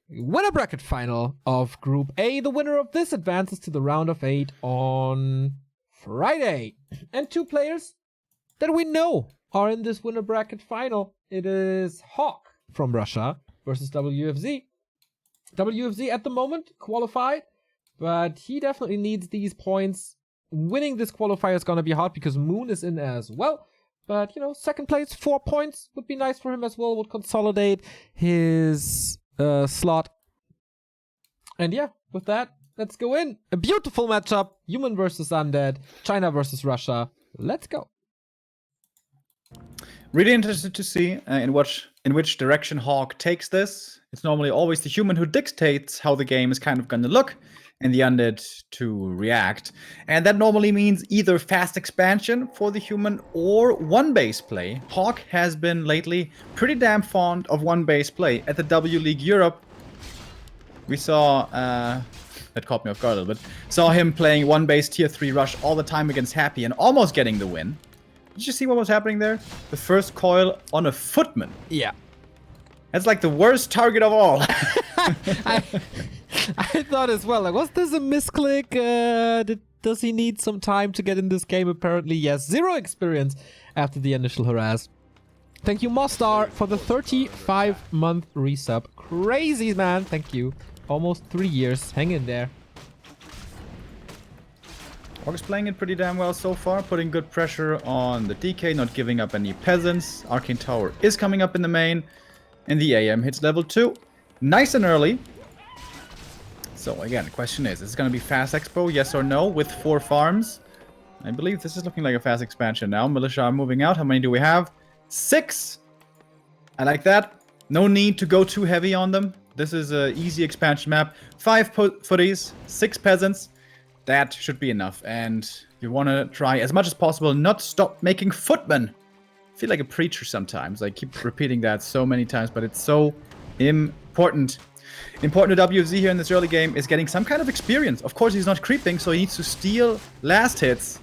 winner bracket final of Group A. The winner of this advances to the round of 8 on Friday. And 2 players that we know are in this winner bracket final. It is HawK from Russia versus WFZ. WFZ at the moment qualified, but he definitely needs these points. Winning this qualifier is going to be hard because Moon is in as well. But, you know, second place, 4 points would be nice for him as well. Would consolidate his slot. And yeah, with that, let's go in. A beautiful matchup. Human versus Undead. China versus Russia. Let's go. Really interested to see in which direction HawK takes this. It's normally always the human who dictates how the game is kind of going to look, and the Undead to react. And that normally means either fast expansion for the human or one-base play. HawK has been lately pretty damn fond of one-base play. At the W League Europe, we saw, that caught me off guard a little bit, saw him playing one-base tier 3 rush all the time against Happy and almost getting the win. Did you see what was happening there? The first coil on a footman. Yeah. That's like the worst target of all. I thought as well, like, was this a misclick? Does he need some time to get in this game? Apparently, yes. 0 experience after the initial harass. Thank you, Mostar, for the 35-month resub. Crazy, man. Thank you. Almost 3 years. Hang in there. HawK is playing it pretty damn well so far, putting good pressure on the DK, not giving up any peasants. Arcane Tower is coming up in the main, and the AM hits level 2. Nice and early. So again, the question is it going to be fast expo, yes or no, with 4 farms? I believe this is looking like a fast expansion now. Militia are moving out. How many do we have? 6! I like that. No need to go too heavy on them. This is an easy expansion map. 5 footies, 6 peasants. That should be enough. And you want to try as much as possible not stop making footmen. I feel like a preacher sometimes. I keep repeating that so many times, but it's so important. Important to WFZ here in this early game is getting some kind of experience. Of course, he's not creeping, so he needs to steal last hits.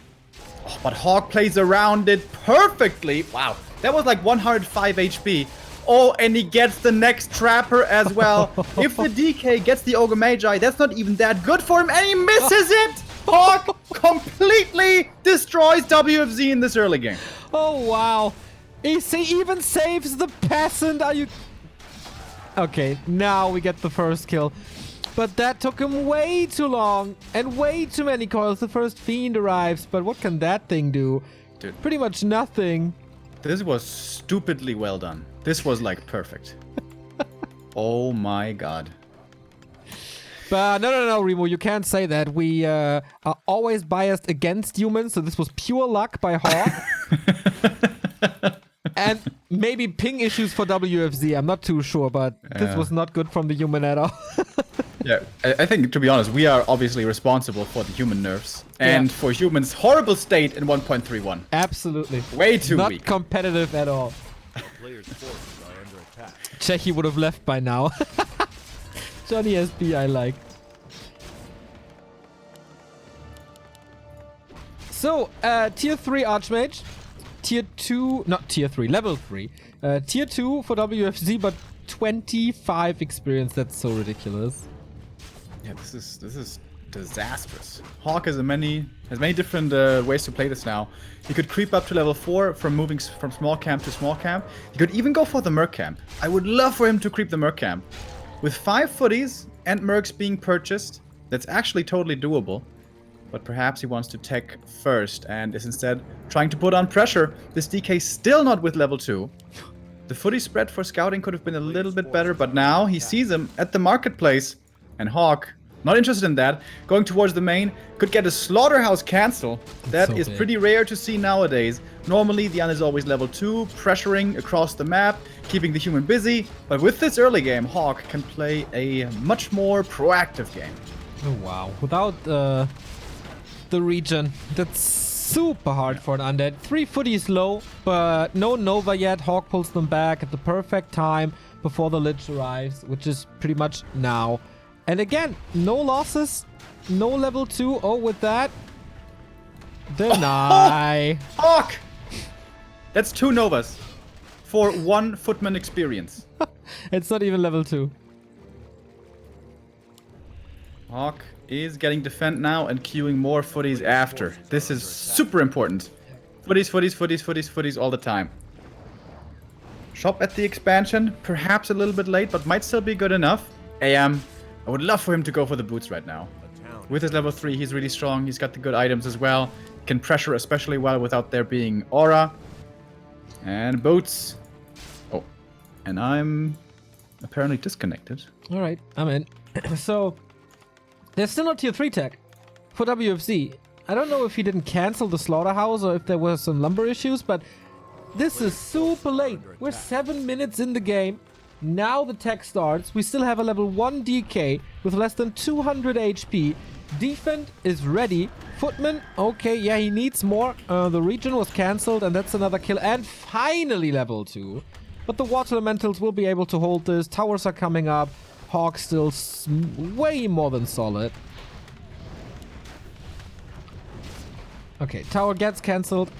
Oh, but HawK plays around it perfectly. Wow, that was like 105 HP. Oh, and he gets the next Trapper as well. If the DK gets the Ogre Magi, that's not even that good for him, and he misses it! HawK completely destroys WFZ in this early game. Oh, wow. He even saves the peasant. Are you... Okay, now we get the first kill. But that took him way too long and way too many coils. The first Fiend arrives, but what can that thing do? Dude. Pretty much nothing. This was stupidly well done. This was like perfect. Oh my god. But no, Remo, you can't say that. We are always biased against humans, so this was pure luck by HawK. And maybe ping issues for WFZ, I'm not too sure, but this was not good from the human at all. Yeah, I think, to be honest, we are obviously responsible for the human nerfs. And for humans' horrible state in 1.31. Absolutely. Way too weak. Not competitive at all. Czechi would have left by now. Johnny SB, I like. So, tier 3 Archmage. Tier 2, not tier 3, level 3. Tier 2 for WFZ, but 25 experience. That's so ridiculous. Yeah, this is disastrous. HawK has many different ways to play this now. He could creep up to level 4 from moving from small camp to small camp. He could even go for the Merc camp. I would love for him to creep the Merc camp. With 5 footies and Mercs being purchased, that's actually totally doable. But perhaps he wants to tech first and is instead trying to put on pressure. This DK still not with level 2. The footy spread for scouting could have been a little bit better, but now he sees him at the marketplace. And HawK, not interested in that, going towards the main, could get a Slaughterhouse cancel. That is pretty rare to see nowadays. Normally, the Undead is always level 2, pressuring across the map, keeping the human busy. But with this early game, HawK can play a much more proactive game. Oh, wow. Without the regen, that's super hard for an Undead. 3 footies low, but no Nova yet. HawK pulls them back at the perfect time before the Lich arrives, which is pretty much now. And again, no losses, no level 2. Oh, with that, deny. HawK! That's 2 Novas for 1 Footman experience. It's not even level 2. HawK is getting defend now and queuing more footies after. This is super important. Footies, footies, footies, footies, footies all the time. Shop at the expansion, perhaps a little bit late, but might still be good enough. AM, I would love for him to go for the boots right now. With his level 3, he's really strong. He's got the good items as well. Can pressure especially well without there being aura. And boots. Oh, and I'm apparently disconnected. All right, I'm in. So, there's still no tier 3 tech for WFZ. I don't know if he didn't cancel the slaughterhouse or if there were some lumber issues, but this is super late. We're 7 minutes in the game. Now the tech starts. We still have a level 1 DK with less than 200 HP. Defend is ready. Footman, okay, yeah, he needs more. The region was cancelled, and that's another kill. And finally level 2. But the water elementals will be able to hold this. Towers are coming up. HawK still way more than solid. Okay, tower gets cancelled.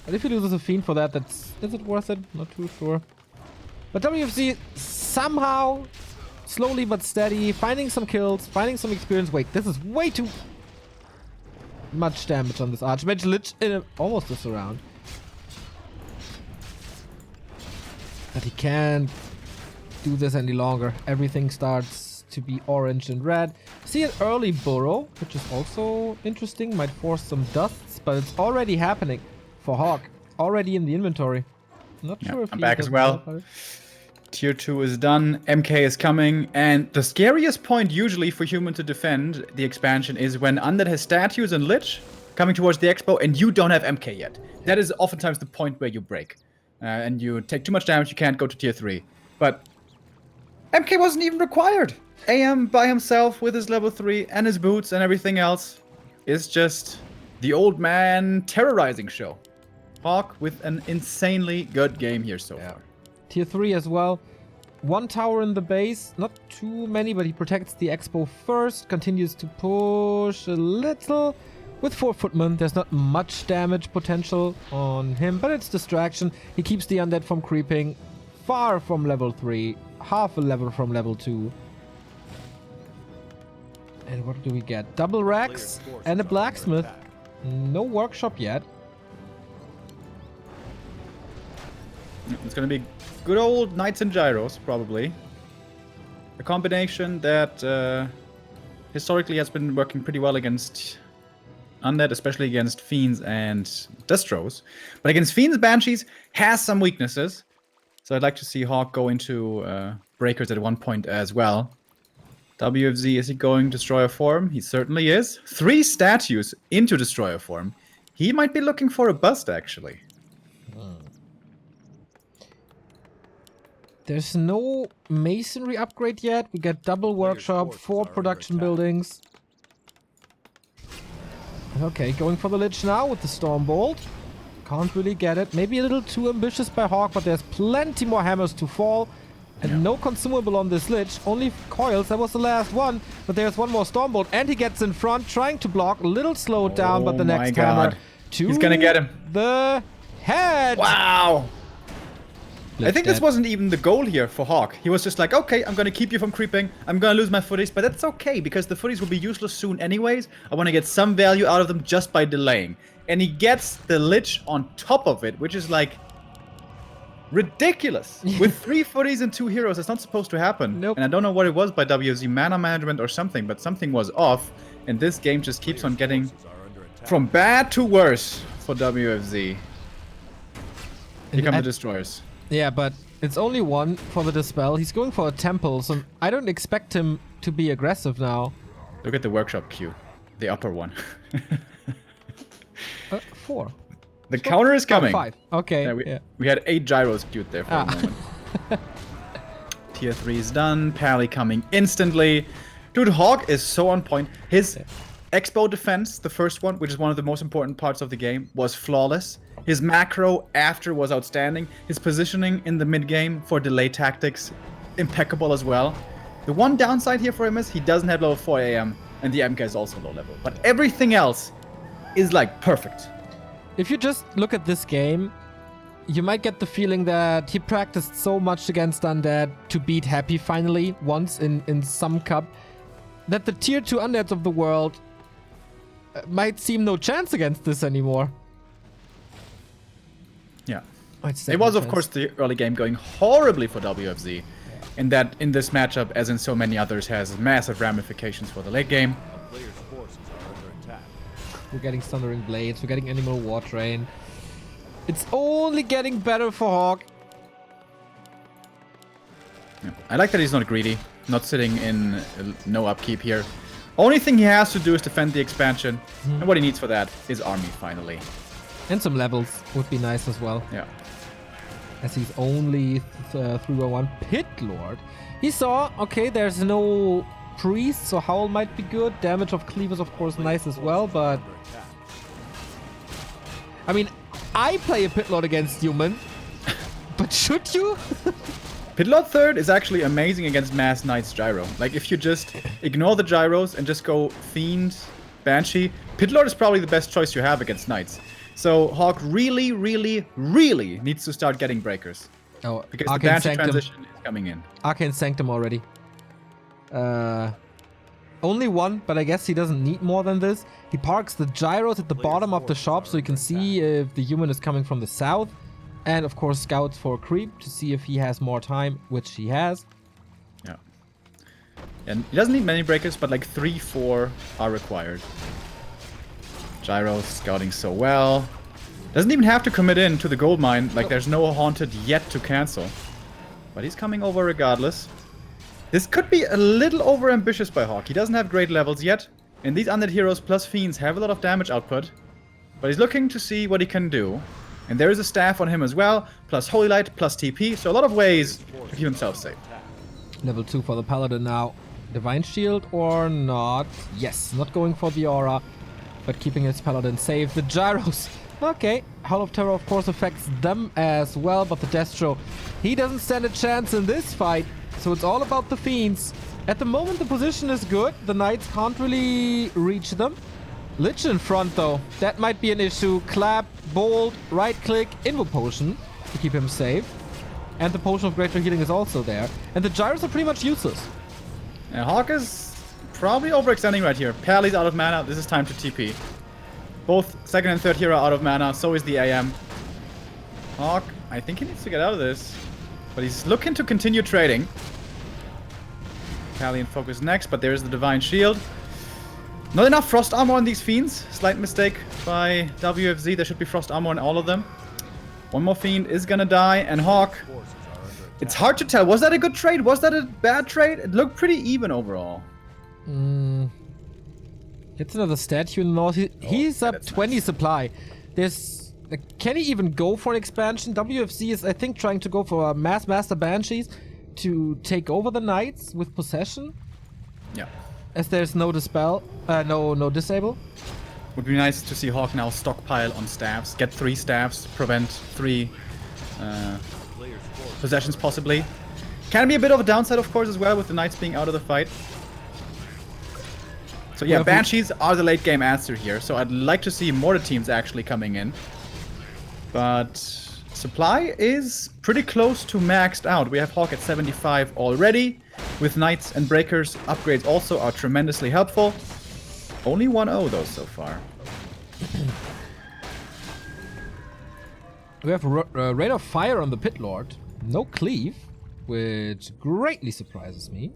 But if you lose a fiend for that, is it worth it? Not too sure. But WFZ somehow, slowly but steady, finding some kills, finding some experience. Wait, this is way too much damage on this Archmage. Lich in almost a surround. But he can't do this any longer. Everything starts to be orange and red. See an early burrow, which is also interesting. Might force some dusts, but it's already happening for HawK. Already in the inventory. Not sure if I'm back as well. Tier 2 is done. MK is coming. And the scariest point usually for human to defend the expansion is when Undead has statues and Lich coming towards the expo and you don't have MK yet. That is oftentimes the point where you break. And you take too much damage, you can't go to tier 3. But MK wasn't even required. AM by himself with his level 3 and his boots and everything else is just the old man terrorizing show. HawK with an insanely good game here so far. Tier 3 as well. One tower in the base. Not too many, but he protects the expo first. Continues to push a little. With 4 footmen, there's not much damage potential on him, but it's distraction. He keeps the undead from creeping. Far from level 3. Half a level from level 2. And what do we get? Double racks and a blacksmith. No workshop yet. It's going to be good old Knights and Gyros, probably. A combination that historically has been working pretty well against Undead, especially against Fiends and Destros. But against Fiends, Banshees has some weaknesses. So I'd like to see HawK go into Breakers at one point as well. WFZ, is he going Destroyer form? He certainly is. 3 statues into Destroyer form. He might be looking for a bust, actually. There's no masonry upgrade yet. We got double workshop, 4 production buildings. Okay, going for the Lich now with the Stormbolt. Can't really get it. Maybe a little too ambitious by HawK, but there's plenty more hammers to fall. And no consumable on this Lich. Only coils. That was the last one. But there's one more Stormbolt. And he gets in front, trying to block. A little slowed down, but the next hammer to he's gonna get him. The head. Wow. Lich I think dead. this wasn't even the goal here for HawK. He was just like, okay, I'm gonna keep you from creeping. I'm gonna lose my footies, but that's okay because the footies will be useless soon anyways. I want to get some value out of them just by delaying. And he gets the Lich on top of it, which is like ridiculous. With 3 footies and 2 heroes, it's not supposed to happen. Nope. And I don't know what it was by WFZ, mana management or something, but something was off. And this game just keeps on getting from bad to worse for WFZ. Here come the Destroyers. Yeah, but it's only 1 for the Dispel. He's going for a temple, so I don't expect him to be aggressive now. Look at the workshop queue. The upper one. 4. The counter is coming. 5. Okay. We had 8 gyros queued there for a moment. Tier 3 is done. Pally coming instantly. Dude, HawK is so on point. His Expo defense, the first one, which is one of the most important parts of the game, was flawless. His macro after was outstanding. His positioning in the mid game for delay tactics, impeccable as well. The one downside here for him is he doesn't have level 4 AM, and the MK is also low level. But everything else is like perfect. If you just look at this game, you might get the feeling that he practiced so much against Undead to beat Happy finally once in some cup. that the tier 2 undeads of the world might seem no chance against this anymore. Yeah. It was, of course, the early game going horribly for WFZ. And that in this matchup, as in so many others, has massive ramifications for the late game. We're getting Thundering Blades, we're getting Animal War Train. It's only getting better for HawK. Yeah. I like that he's not greedy, not sitting in no upkeep here. Only thing he has to do is defend the expansion. And what he needs for that is army, finally. And some levels would be nice as well. Yeah. As he's only 3-1 Pit Lord. He saw, okay, there's no priest, so Howl might be good. Damage of Cleave is of course nice as well, but... I mean, I play a Pit Lord against human, but should you? Pit Lord 3rd is actually amazing against Mass Knight's Gyro. Like, if you just ignore the Gyros and just go Fiend, Banshee, Pit Lord is probably the best choice you have against Knights. So HawK really, really, really needs to start getting breakers. Oh, because the Banshee transition is coming in. Arcane Sanctum already. Only one, but I guess he doesn't need more than this. He parks the gyros at the bottom of the shop so you can see if the human is coming from the south. And of course scouts for creep to see if he has more time, which he has. Yeah. And he doesn't need many breakers, but like 3-4 are required. Gyros scouting so well. Doesn't even have to commit in to the gold mine. Like, there's no haunted yet to cancel. But he's coming over regardless. This could be a little over-ambitious by HawK. He doesn't have great levels yet. And these undead heroes plus fiends have a lot of damage output. But he's looking to see what he can do. And there is a staff on him as well. Plus Holy Light, plus TP. So a lot of ways to keep himself safe. Level 2 for the Paladin now. Divine Shield or not? Yes, not going for the aura. But keeping his Paladin safe. The gyros. Okay. Howl of Terror, of course, affects them as well. But the Destro, he doesn't stand a chance in this fight. So it's all about the Fiends. At the moment, the position is good. The Knights can't really reach them. Lich in front, though. That might be an issue. Clap, Bolt, right-click, Invo Potion to keep him safe. And the Potion of Greater Healing is also there. And the gyros are pretty much useless. And HawK is probably overextending right here. Pali's out of mana. This is time to TP. Both second and third hero are out of mana. So is the AM. HawK, I think he needs to get out of this. But he's looking to continue trading. Pali in focus next, but there's the Divine Shield. Not enough Frost Armor on these Fiends. Slight mistake by WFZ. There should be Frost Armor on all of them. One more Fiend is gonna die, and HawK. It's hard to tell. Was that a good trade? Was that a bad trade? It looked pretty even overall. Gets another statue in the north. He's up 20 nice. Supply. There's... Can he even go for an expansion? WFZ is, I think, trying to go for a Mass Master Banshees to take over the Knights with possession. Yeah. As there's no dispel, no disable. Would be nice to see HawK now stockpile on staffs, get 3 staffs, prevent 3 possessions possibly. Can be a bit of a downside, of course, as well, with the Knights being out of the fight. So yeah, Banshees are the late game answer here. So I'd like to see more teams actually coming in. But supply is pretty close to maxed out. We have HawK at 75 already. With Knights and Breakers, upgrades also are tremendously helpful. Only 1-0 though so far. We have Rain of Fire on the Pit Lord. No Cleave, which greatly surprises me.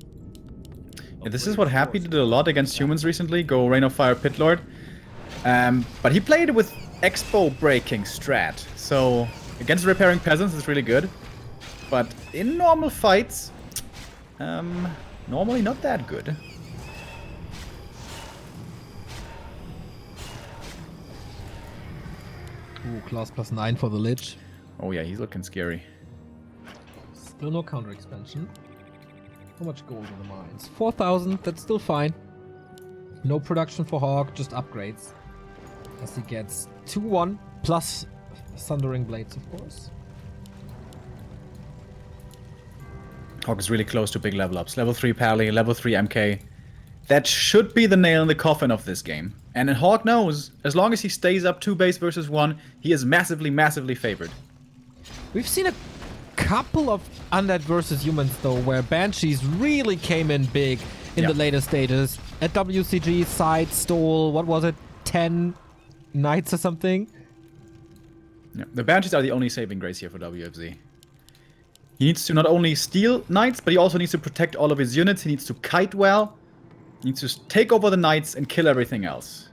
Yeah, this is what Happy did a lot against humans recently. Go Rain of Fire Pit Lord. But he played with Expo breaking strat. So against repairing peasants is really good. But in normal fights, normally not that good. Ooh, class +9 for the Lich. Oh yeah, he's looking scary. Still no counter expansion. How much gold in the mines? 4,000, that's still fine. No production for HawK, just upgrades. As he gets 2-1 plus Thundering Blades, of course. HawK is really close to big level ups. Level 3 Pali, level 3 MK. That should be the nail in the coffin of this game. And HawK knows, as long as he stays up 2 base versus 1, he is massively, massively favored. We've seen a couple of Undead versus humans though, where Banshees really came in big. in the later stages. At WCG, side stole, what was it, 10 knights or something? Yeah. The Banshees are the only saving grace here for WFZ. He needs to not only steal knights, but he also needs to protect all of his units. He needs to kite well. He needs to take over the knights and kill everything else.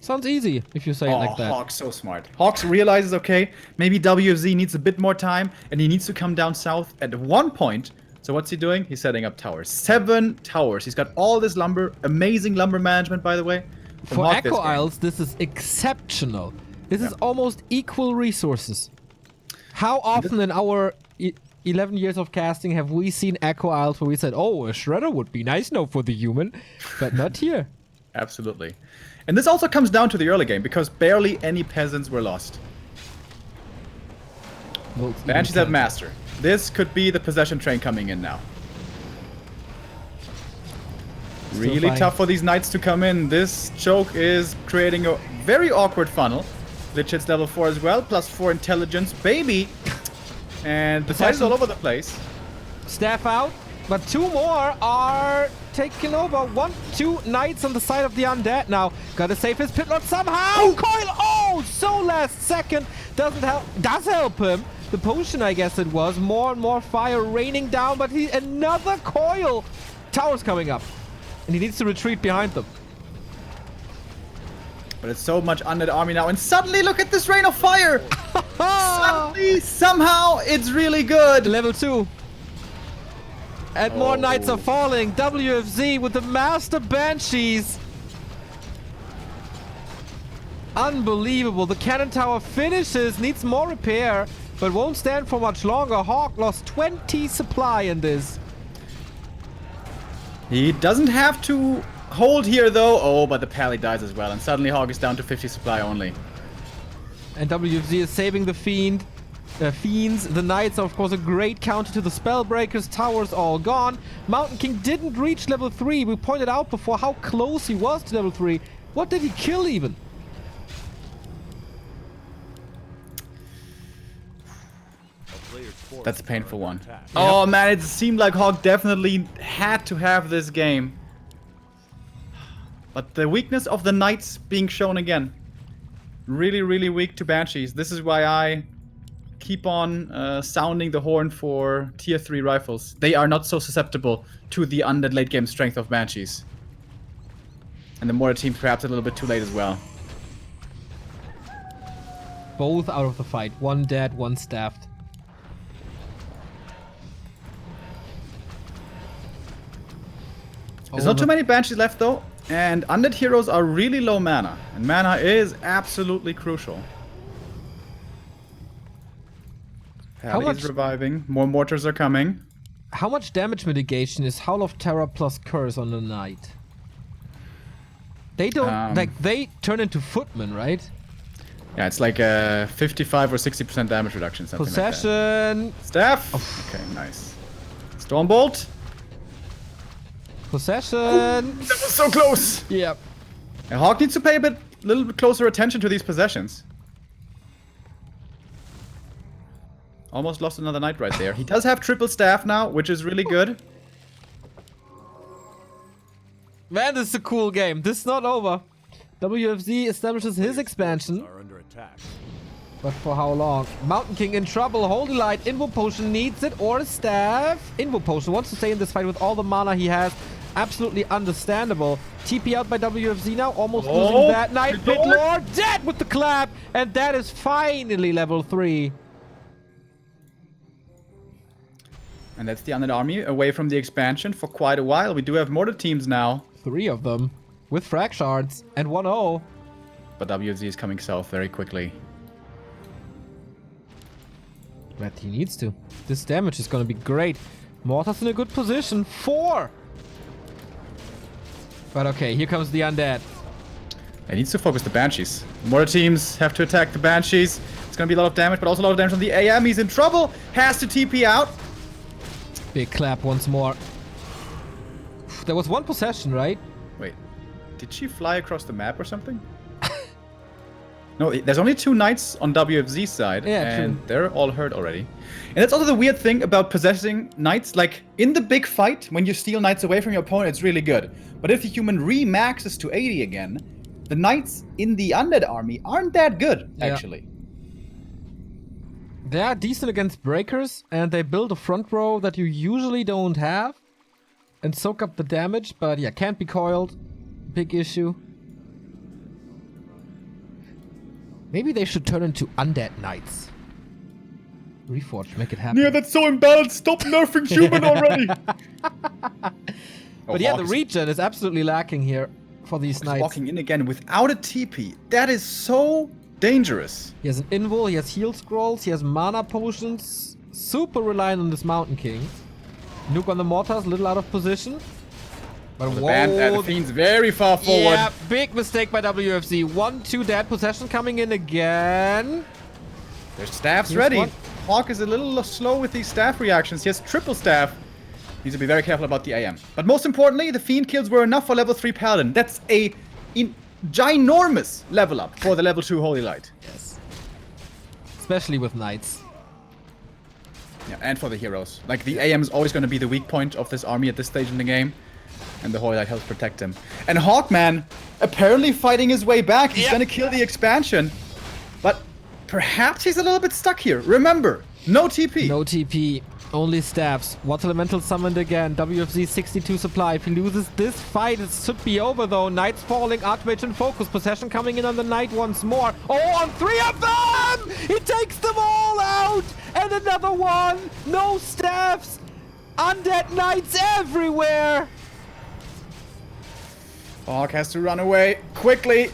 Sounds easy if you say it like that. HawK so smart. HawK realizes, okay, maybe WFZ needs a bit more time, and he needs to come down south at one point. So what's he doing? He's setting up towers. 7 towers. He's got all this lumber. Amazing lumber management, by the way. For Echo Isles, this is exceptional. This is almost equal resources. How often in our 11 years of casting have we seen Echo Isles where we said, oh, a shredder would be nice now for the human, but not here. Absolutely. And this also comes down to the early game, because barely any peasants were lost. Banshees have master. This could be the possession train coming in now. Really tough for these knights to come in. This choke is creating a very awkward funnel. Lich hits level 4 as well, plus 4 intelligence. Baby! And the fight is all over the place. Staff out, but 2 more are taken over. 1, 2 knights on the side of the undead now. Gotta save his pitlord somehow. Coil! Oh, so last second. Doesn't help. Does help him. The potion, I guess it was. More and more fire raining down, but another coil. Towers coming up. And he needs to retreat behind them. But it's so much undead army now. And suddenly, look at this rain of fire. Suddenly, somehow, it's really good. Level 2. And more knights are falling. WFZ with the Master Banshees. Unbelievable. The cannon tower finishes. Needs more repair. But won't stand for much longer. HawK lost 20 supply in this. He doesn't have to hold here, though. Oh, but the pally dies as well. And suddenly HawK is down to 50 supply only. And WFZ is saving the fiends. The knights are, of course, a great counter to the spellbreakers. Towers all gone. Mountain King didn't reach level 3. We pointed out before how close he was to level 3. What did he kill even? That's a painful one. Oh man, it seemed like HawK definitely had to have this game. But the weakness of the knights being shown again. Really, really weak to Banshees. This is why I keep on sounding the horn for tier 3 rifles. They are not so susceptible to the undead late game strength of Banshees. And the mortar team perhaps a little bit too late as well. Both out of the fight. 1 dead, 1 staffed. There's not too many Banshees left though, and undead heroes are really low mana, and mana is absolutely crucial. Pally is reviving, more mortars are coming. How much damage mitigation is Howl of Terror plus Curse on the Knight? They don't, like, they turn into footmen, right? Yeah, it's like a 55 or 60% damage reduction, something Possession! Like that. Staff! Oh. Okay, nice. Stormbolt! Possession! Ooh, that was so close! Yep. And HawK needs to pay a little bit closer attention to these possessions. Almost lost another knight right there. He does have triple staff now, which is really good. Man, this is a cool game. This is not over. WFZ establishes his expansion. But for how long? Mountain King in trouble. Holy Light. Invo Potion needs it. Or Staff. Invo Potion wants to stay in this fight with all the mana he has. Absolutely understandable. TP out by WFZ now. Almost losing that. Knight Pit Lord dead with the clap. And that is finally level 3. And that's the undead army away from the expansion for quite a while. We do have mortar teams now. 3 of them. With frag shards. And 1-0. But WFZ is coming south very quickly. But he needs to. This damage is gonna be great. Mortar's in a good position. 4! But okay, here comes the undead. He needs to focus the Banshees. Mortar teams have to attack the Banshees. It's gonna be a lot of damage, but also a lot of damage on the AM. He's in trouble. Has to TP out. Big clap once more. There was 1 possession, right? Wait. Did she fly across the map or something? No, there's only 2 knights on WFZ side, and they're all hurt already. And that's also the weird thing about possessing knights. Like, in the big fight, when you steal knights away from your opponent, it's really good. But if the human re-maxes to 80 again, the knights in the Undead army aren't that good, actually. They are decent against breakers, and they build a front row that you usually don't have. And soak up the damage, but yeah, can't be coiled. Big issue. Maybe they should turn into Undead Knights. Reforge, make it happen. Yeah, that's so imbalanced. Stop nerfing human already. But yeah, the regen is absolutely lacking here for these knights. Walking in again without a TP. That is so dangerous. He has an invul, he has heal scrolls, he has mana potions. Super reliant on this Mountain King. Nuke on the mortars, a little out of position. But the Fiend's very far forward. Yeah, big mistake by WFZ. 1-2 dead. Possession coming in again. Their staff's ready. HawK is a little slow with these staff reactions. He has triple staff. Needs to be very careful about the AM. But most importantly, the Fiend kills were enough for level 3 Paladin. That's a ginormous level up for the level 2 Holy Light. Yes. Especially with knights. Yeah, and for the heroes. Like, the AM is always going to be the weak point of this army at this stage in the game. And the Holy Light helps protect him. And HawK, man, apparently fighting his way back. He's gonna kill the expansion. But perhaps he's a little bit stuck here. Remember, no TP. No TP, only staffs. Water Elemental summoned again. WFZ 62 supply. If he loses this fight, it should be over though. Knights falling, Archmage in focus. Possession coming in on the Knight once more. Oh, on 3 of them! He takes them all out! And another one! No staffs! Undead Knights everywhere! HawK has to run away quickly.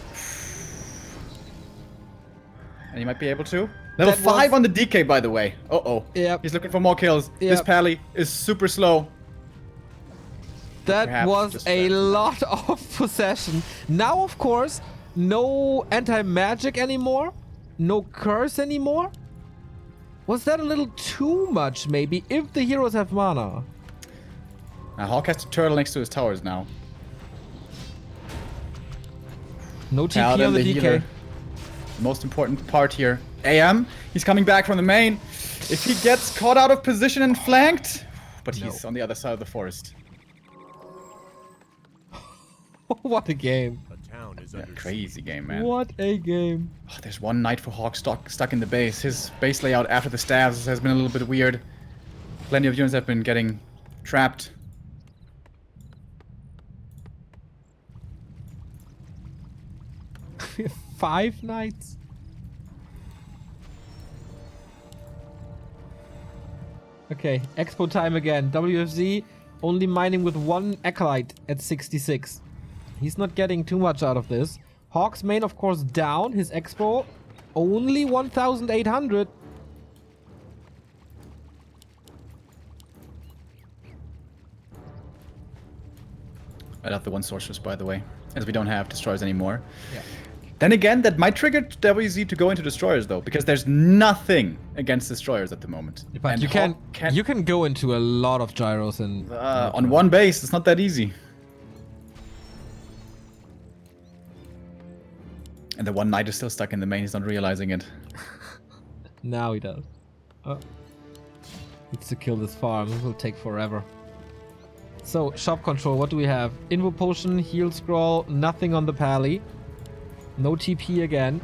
And he might be able to. Level 5 on the DK, by the way. Uh-oh. Yep. He's looking for more kills. Yep. This Pally is super slow. That was a lot of possession. Now, of course, no anti-magic anymore. No curse anymore. Was that a little too much, maybe, if the heroes have mana? Now, HawK has to turtle next to his towers now. No TP on the DK. Healer. The most important part here. AM, he's coming back from the main. If he gets caught out of position and flanked, but he's on the other side of the forest. What a game. Yeah, crazy game, man. What a game. Oh, there's one knight for HawK stuck in the base. His base layout after the staves has been a little bit weird. Plenty of units have been getting trapped. We have 5 knights. Okay, expo time again. WFZ only mining with 1 acolyte at 66. He's not getting too much out of this. HawK's main, of course, down. His expo only 1,800. I love the one sorceress, by the way, as we don't have destroyers anymore. Yeah. Then again, that might trigger WZ to go into destroyers though, because there's nothing against destroyers at the moment. But and you can go into a lot of gyros and on one base. It's not that easy. And the one knight is still stuck in the main. He's not realizing it. Now he does. Oh. Needs to kill this farm. It will take forever. So, shop control. What do we have? Invo potion, heal scroll, nothing on the pally. No TP again.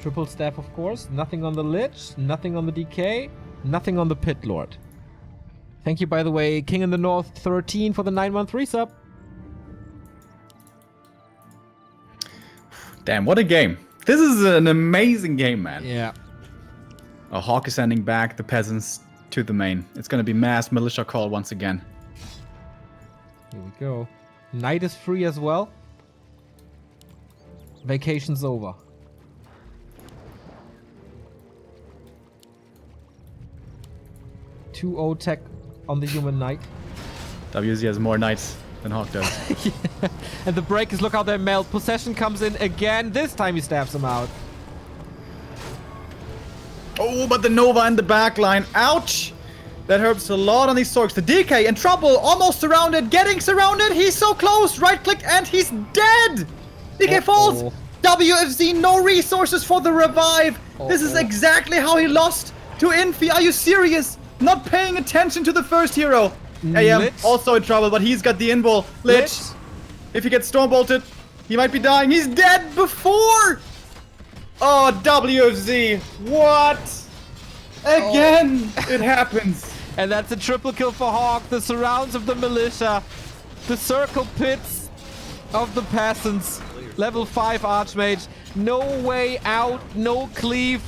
Triple staff, of course. Nothing on the Lich. Nothing on the DK. Nothing on the Pit Lord. Thank you, by the way, King in the North 13 for the 9-month resub. Damn, what a game. This is an amazing game, man. Yeah. HawK is sending back the peasants to the main. It's going to be mass militia call once again. Here we go. Knight is free as well. Vacation's over. 2-0 tech on the human knight. WZ has more knights than HawK does. Yeah. And the break is, look how they melt. Possession comes in again. This time he stabs him out. Oh, but the Nova in the back line. Ouch! That hurts a lot on these Sorks. The DK in trouble. Almost surrounded. Getting surrounded. He's so close. Right click and he's dead. DK falls. WFZ, no resources for the revive. This is exactly how he lost to Infi. Are you serious? Not paying attention to the first hero. AM Lich. also in trouble, but he's got the invul. Lich. If he gets storm bolted, he might be dying. He's dead before. Oh, WFZ. What? Again, it happens. And that's a triple kill for HawK. The surrounds of the militia. The circle pits of the peasants. Level 5 Archmage. No way out. No cleave.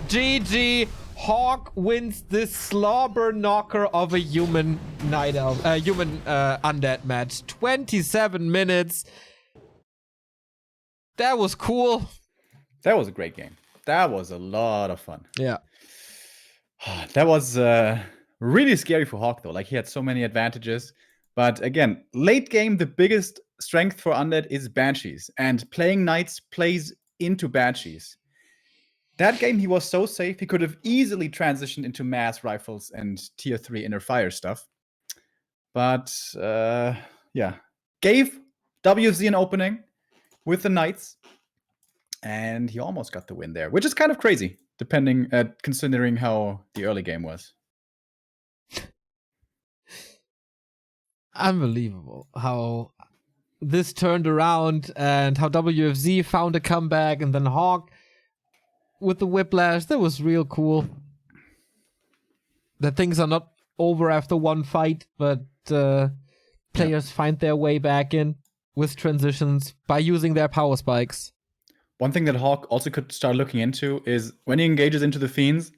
GG. HawK wins this slobber knocker of a human night elf, human undead match. 27 minutes. That was cool. That was a great game. That was a lot of fun. Yeah. That was really scary for HawK though. Like he had so many advantages. But again, late game, the biggest strength for Undead is Banshees. And playing Knights plays into Banshees. That game, he was so safe, he could have easily transitioned into mass rifles and tier 3 inner fire stuff. But, yeah. Gave WFZ an opening with the Knights. And he almost got the win there, which is kind of crazy, considering how the early game was. Unbelievable how this turned around and how WFZ found a comeback, and then HawK with the whiplash. That was real cool. That things are not over after one fight, but players find their way back in with transitions by using their power spikes. One thing that HawK also could start looking into is when he engages into the Fiends,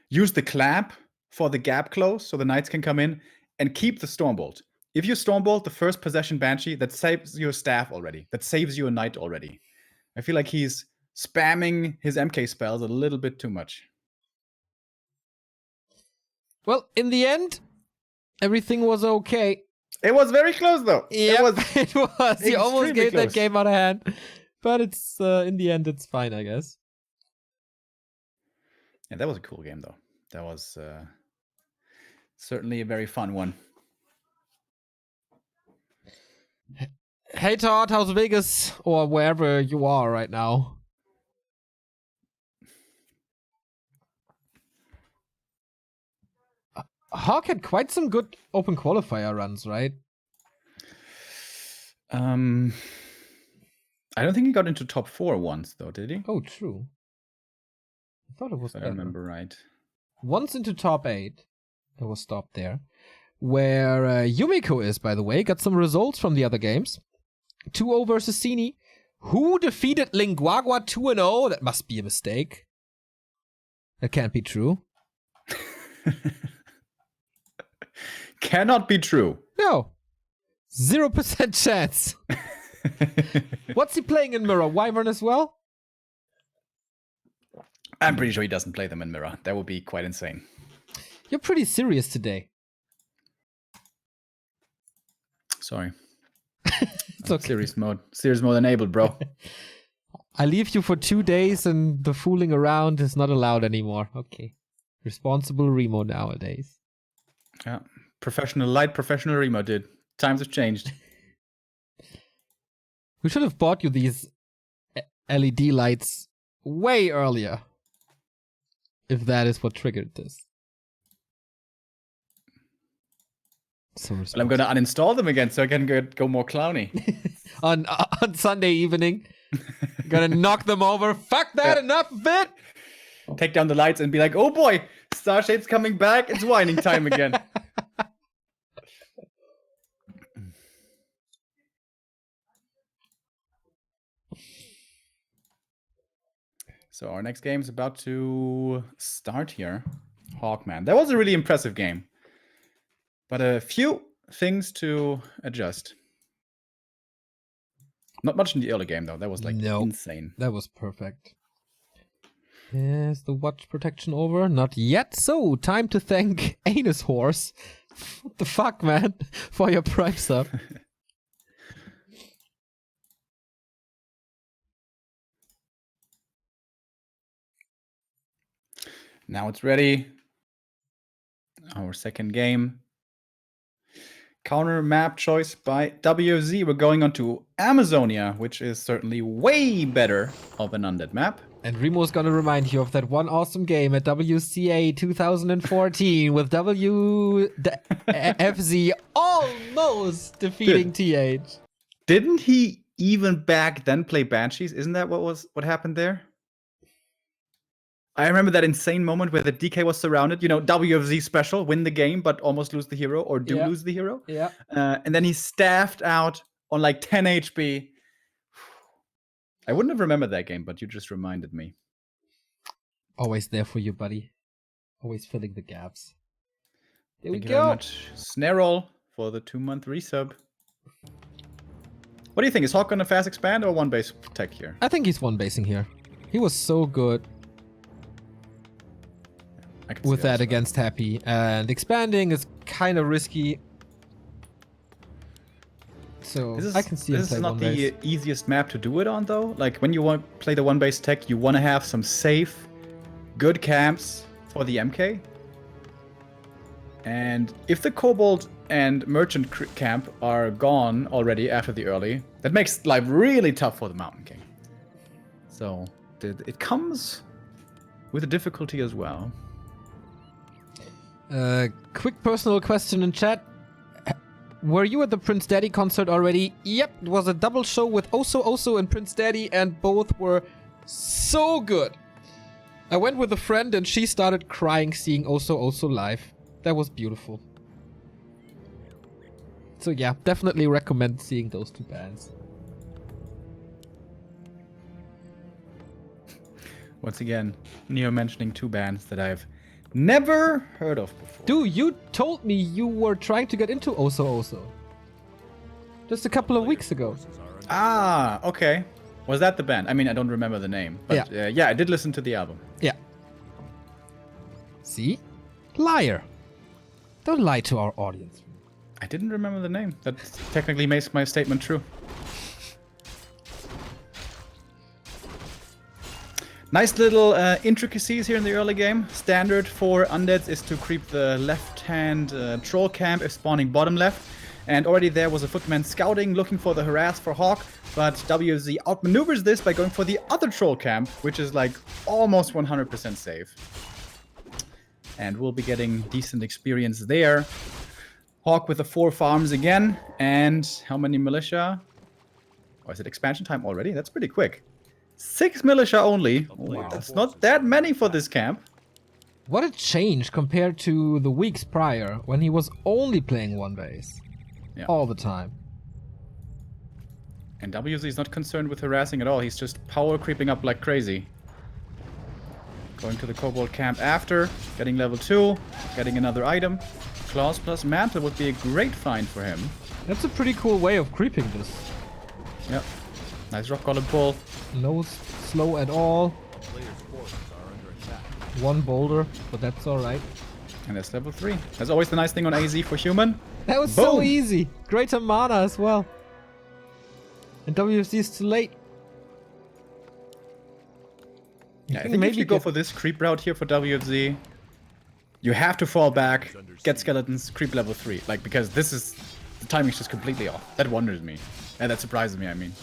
use the clap for the gap close so the Knights can come in, and keep the Stormbolt. If you Stormbolt the first possession Banshee, that saves your staff already. That saves you a Knight already. I feel like he's spamming his MK spells a little bit too much. Well, in the end, everything was okay. It was very close though. Yeah, it was. He almost gave close. that game out of hand. But it's in the end, it's fine, I guess. Yeah, that was a cool game, though. That was certainly a very fun one. Hey, Todd, how's Vegas? Or wherever you are right now? HawK had quite some good open qualifier runs, right? I don't think he got into top 4 once, though, did he? Oh, true. I thought it was If I remember right. Once into top 8. It was stopped there. Where Yumiko is, by the way. Got some results from the other games. 2-0 versus Sini. Who defeated Linguagua 2-0? That must be a mistake. That can't be true. Cannot be true. No. 0% chance. What's he playing in Mirror? Wyvern as well? I'm pretty sure he doesn't play them in Mirror. That would be quite insane. You're pretty serious today. Sorry. It's okay. Serious mode. Serious mode enabled, bro. I leave you for 2 days and the fooling around is not allowed anymore. Okay. Responsible Remo nowadays. Yeah. Professional Remo, dude. Times have changed. We should have bought you these LED lights way earlier. If that is what triggered this. So well, I'm going to uninstall them again so I can go more clowny. on Sunday evening. Gonna knock them over. Fuck that, enough of it! Take down the lights and be like, oh boy, Starshade's coming back. It's whining time again. So our next game is about to start here. HawK, man. That was a really impressive game. But a few things to adjust. Not much in the early game, though. That was, like, insane. That was perfect. Is the watch protection over? Not yet. So, time to thank Anus Horse. What the fuck, man? For your Prime sub. Now it's ready. Our second game. Counter map choice by WFZ. We're going on to Amazonia, which is certainly way better of an Undead map. And Remo's gonna remind you of that one awesome game at WCA 2014 with WFZ almost defeating TH. Didn't he even back then play Banshees? Isn't that what happened there? I remember that insane moment where the DK was surrounded. You know, WFZ special, win the game, but almost lose the hero, or lose the hero. Yeah. And then he staffed out on like 10 HP. I wouldn't have remembered that game, but you just reminded me. Always there for you, buddy. Always filling the gaps. There we Thank go. you very much, Snarroll, for the 2-month resub. What do you think? Is HawK gonna fast expand or one base tech here? I think he's one basing here. He was so good with that against Happy, and expanding is kind of risky. So I can see him this play is not one the base. easiest map to do it on, though. Like when you want to play the one base tech, you want to have some safe, good camps for the MK. And if the Kobold and Merchant camp are gone already after the early, that makes life really tough for the Mountain King. So it comes with a difficulty as well. Quick personal question in chat. Were you at the Prince Daddy concert already? Yep, it was a double show with Oso and Prince Daddy, and both were so good. I went with a friend and she started crying seeing Oso live. That was beautiful. So yeah, definitely recommend seeing those two bands. Once again, Neo mentioning two bands that I've never heard of before. Dude, you told me you were trying to get into Oso. Just a couple of weeks ago. Ah, okay. Was that the band? I mean, I don't remember the name. But yeah, I did listen to the album. Yeah. See? Liar. Don't lie to our audience. I didn't remember the name. That technically makes my statement true. Nice little intricacies here in the early game. Standard for Undeads is to creep the left-hand troll camp if spawning bottom left. And already there was a footman scouting, looking for the harass for HawK. But WFZ outmaneuvers this by going for the other troll camp, which is like almost 100% safe. And we'll be getting decent experience there. HawK with the 4 farms again. And how many militia? Or is it expansion time already? That's pretty quick. 6 militia only. Wow. That's not that many for this camp. What a change compared to the weeks prior when he was only playing one base. Yeah. All the time. And WZ is not concerned with harassing at all. He's just power creeping up like crazy. Going to the Kobold camp after, getting level 2, getting another item. Claws plus Mantle would be a great find for him. That's a pretty cool way of creeping this. Yep. Nice rock golem pull. No slow at all. One boulder, but that's alright. And that's level 3. That's always the nice thing on AZ for human. That was so easy. Greater mana as well. And WFZ is too late. Yeah, I think if you go for this creep route here for WFZ, you have to fall back, get skeletons, creep level 3. Like, because this is... The timing's just completely off. That wonders me. And that surprises me, I mean.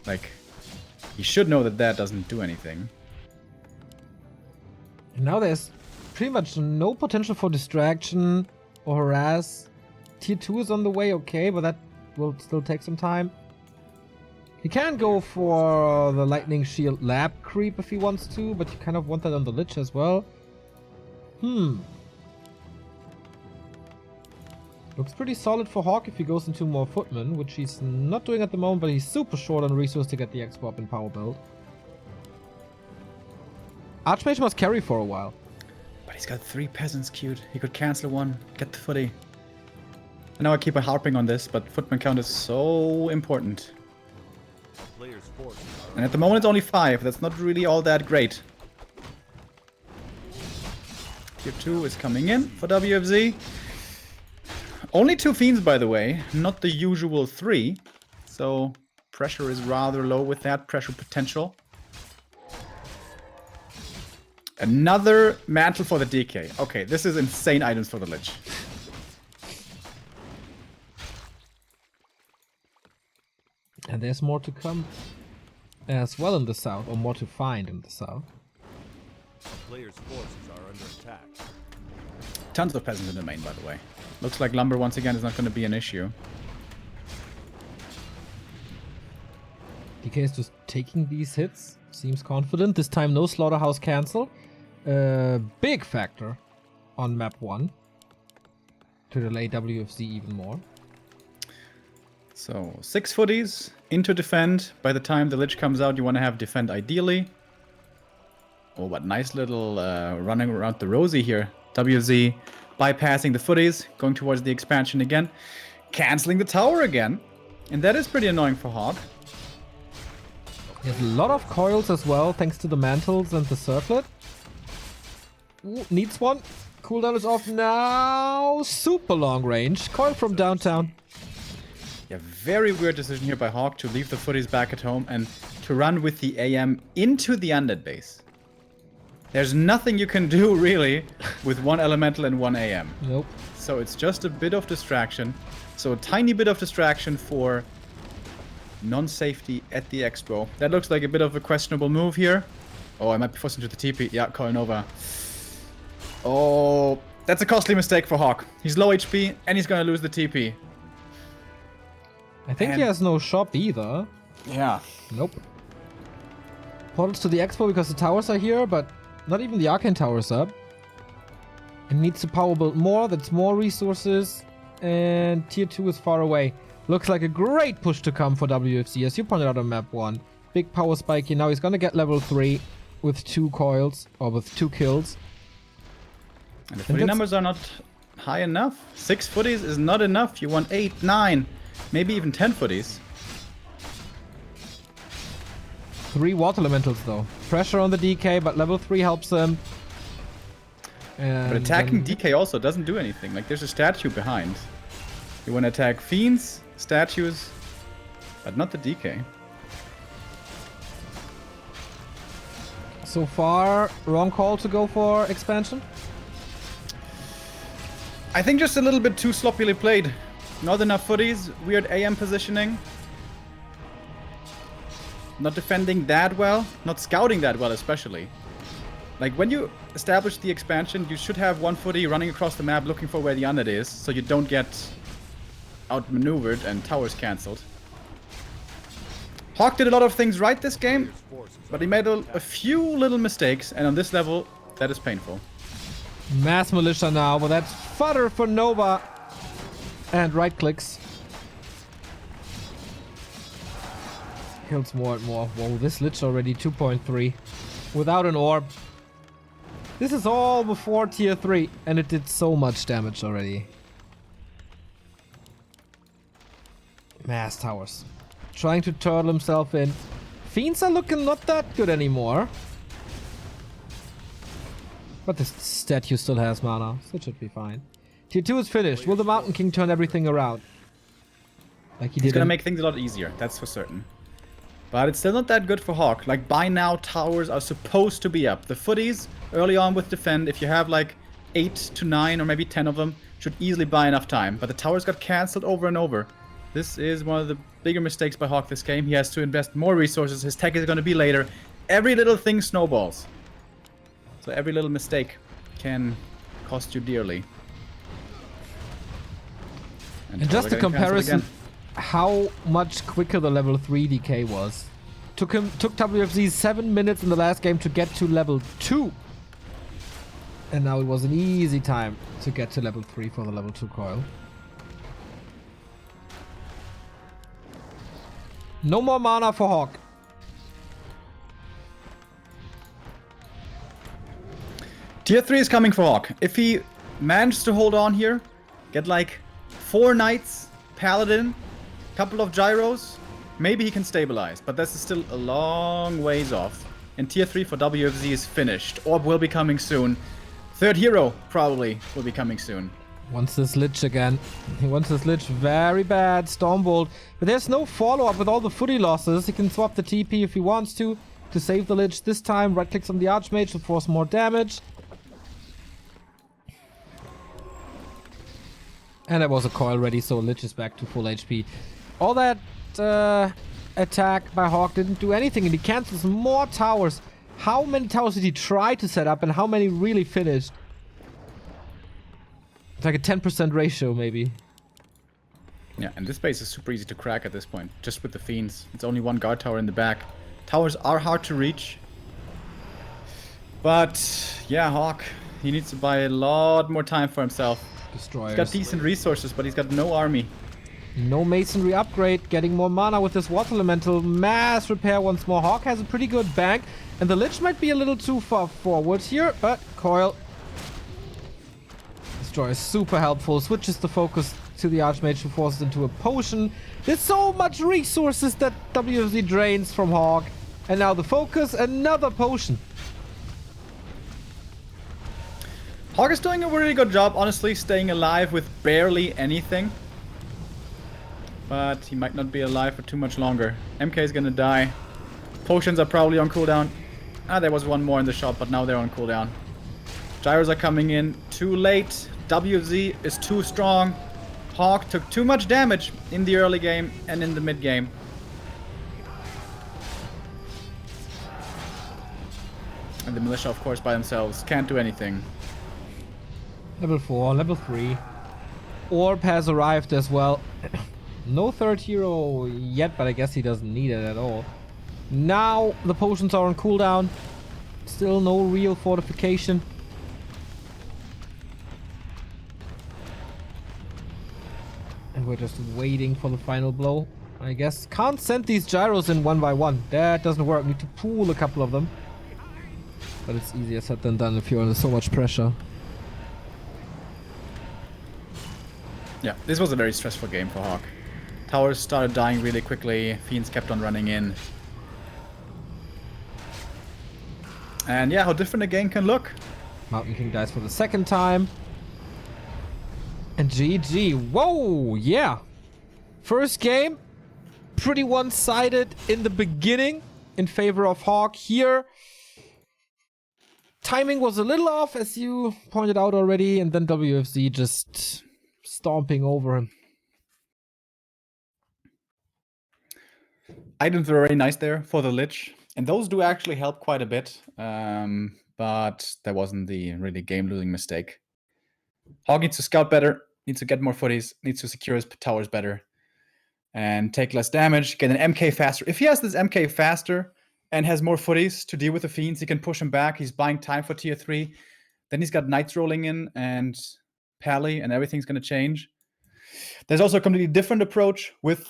Like, you should know that that doesn't do anything. Now there's pretty much no potential for distraction or harass. Tier 2 is on the way, okay, but that will still take some time. He can go for the Lightning Shield Lab creep if he wants to, but you kind of want that on the Lich as well. Looks pretty solid for HawK if he goes into more Footmen, which he's not doing at the moment, but he's super short on resource to get the X-Warp and Power Build. Archmage must carry for a while. But he's got 3 peasants queued. He could cancel one, get the footy. I know I keep harping on this, but Footman count is so important. And at the moment it's only 5. That's not really all that great. Tier 2 is coming in for WFZ. Only 2 Fiends, by the way, not the usual 3. So pressure is rather low with that pressure potential. Another Mantle for the DK. Okay, this is insane items for the Lich. And there's more to come as well in the south, or more to find in the south. Players' forces are under attack. Tons of peasants in the main, by the way. Looks like lumber once again is not going to be an issue. DK is just taking these hits. Seems confident. This time no slaughterhouse cancel. Big factor on map 1. To delay WFZ even more. So, 6 footies into defend. By the time the Lich comes out, you want to have defend ideally. Oh, what nice little running around the Rosie here. WZ bypassing the footies, going towards the expansion again. Canceling the tower again. And that is pretty annoying for HawK. He has a lot of coils as well, thanks to the mantles and the circlet. Ooh, needs one. Cooldown is off now. Super long range. Coil from downtown. Yeah, very weird decision here by HawK to leave the footies back at home and to run with the AM into the Undead base. There's nothing you can do, really, with one Elemental and one AM. Nope. So it's just a bit of distraction. So a tiny bit of distraction for non-safety at the expo. That looks like a bit of a questionable move here. Oh, I might be forced into the TP. Yeah, Coil Nova. Oh, that's a costly mistake for HawK. He's low HP and he's gonna lose the TP. I think he has no shop either. Yeah. Nope. Portals to the expo because the towers are here, but not even the Arcane Tower's up. It needs to power build more, that's more resources, and tier 2 is far away. Looks like a great push to come for WFZ, as you pointed out on map 1. Big power spike here. Now he's gonna get level 3 with 2 coils, or with 2 kills. And the footy numbers are not high enough. 6 footies is not enough. You want 8, 9, maybe even 10 footies. 3 water elementals though. Pressure on the DK, but level 3 helps him. And but attacking DK also doesn't do anything. Like, there's a statue behind. You want to attack fiends, statues, but not the DK. So far, wrong call to go for expansion? I think just a little bit too sloppily played. Not enough footies, weird AM positioning. Not defending that well, not scouting that well especially. Like, when you establish the expansion, you should have one footy running across the map looking for where the Undead is, so you don't get outmaneuvered and towers cancelled. HawK did a lot of things right this game, but he made a few little mistakes, and on this level, that is painful. Mass Militia now, but that's fodder for Nova. And right clicks. Kills more and more. Whoa, this Lich already 2.3. Without an orb. This is all before tier 3, and it did so much damage already. Mass towers. Trying to turtle himself in. Fiends are looking not that good anymore. But this statue still has mana, so it should be fine. Tier 2 is finished. Will the Mountain King turn everything around? Like he did. He's gonna make things a lot easier, that's for certain. But it's still not that good for HawK. Like, by now, towers are supposed to be up. The footies, early on with defend, if you have like 8 to 9 or maybe 10 of them, should easily buy enough time. But the towers got cancelled over and over. This is one of the bigger mistakes by HawK this game. He has to invest more resources. His tech is going to be later. Every little thing snowballs. So every little mistake can cost you dearly. And just a comparison, how much quicker the level 3 DK was. Took WFZ 7 minutes in the last game to get to level 2. And now it was an easy time to get to level 3 for the level 2 coil. No more mana for HawK. Tier 3 is coming for HawK. If he manages to hold on here, get like 4 knights, paladin, couple of gyros, maybe he can stabilize. But this is still a long ways off. And tier 3 for WFZ is finished. Orb will be coming soon. Third hero probably will be coming soon. Wants this Lich again. He wants this Lich very bad. Stormbolt. But there's no follow-up with all the footy losses. He can swap the TP if he wants to save the Lich. This time, right-clicks on the Archmage to force more damage. And there was a coil ready, so Lich is back to full HP. All that attack by HawK didn't do anything, and he cancels more towers. How many towers did he try to set up, and how many really finished? It's like a 10% ratio, maybe. Yeah, and this base is super easy to crack at this point, just with the Fiends. It's only one guard tower in the back. Towers are hard to reach. But, yeah, HawK, he needs to buy a lot more time for himself. Destroyers. He's got decent resources, but he's got no army. No masonry upgrade, getting more mana with this water elemental. Mass repair once more. HawK has a pretty good bank, and the Lich might be a little too far forward here, but Coil. Destroyer is super helpful, switches the focus to the Archmage who forces into a potion. There's so much resources that WFZ drains from HawK. And now the focus, another potion. HawK is doing a really good job, honestly, staying alive with barely anything. But he might not be alive for too much longer. MK is gonna die. Potions are probably on cooldown. Ah, there was one more in the shop, but now they're on cooldown. Gyros are coming in too late. WZ is too strong. HawK took too much damage in the early game and in the mid game. And the militia, of course, by themselves can't do anything. Level 4, level 3. Orb has arrived as well. No third hero yet, but I guess he doesn't need it at all. Now the potions are on cooldown. Still no real fortification. And we're just waiting for the final blow, I guess. Can't send these gyros in one by one. That doesn't work. Need to pool a couple of them. But it's easier said than done if you're under so much pressure. Yeah, this was a very stressful game for HawK. Towers started dying really quickly. Fiends kept on running in. And yeah, how different a game can look. Mountain King dies for the second time. And GG. Whoa, yeah. First game, pretty one-sided in the beginning in favor of HawK. Here, timing was a little off, as you pointed out already, and then WFZ just stomping over him. Items were very nice there for the Lich, and those do actually help quite a bit. But that wasn't the really game-losing mistake. HawK needs to scout better, needs to get more footies, needs to secure his towers better, and take less damage, get an MK faster. If he has this MK faster and has more footies to deal with the Fiends, he can push him back. He's buying time for tier 3. Then he's got Knights rolling in and Pally, and everything's going to change. There's also a completely different approach with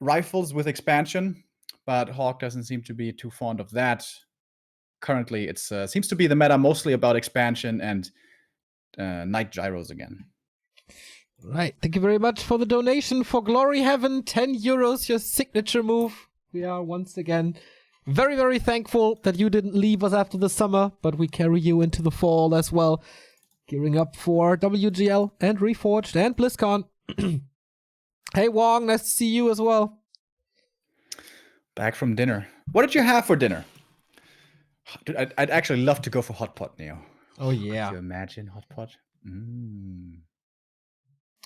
rifles with expansion, but HawK doesn't seem to be too fond of that. Currently, it seems to be the meta mostly about expansion and Knight gyros again. Right, thank you very much for the donation for Glory Heaven. 10 euros, your signature move. We are once again very, very thankful that you didn't leave us after the summer, but we carry you into the fall as well. Gearing up for WGL and Reforged and BlizzCon. Hey Wong, nice to see you as well. Back from dinner. What did you have for dinner? Dude, I'd actually love to go for hot pot, Neo. Oh yeah. Can you imagine hot pot?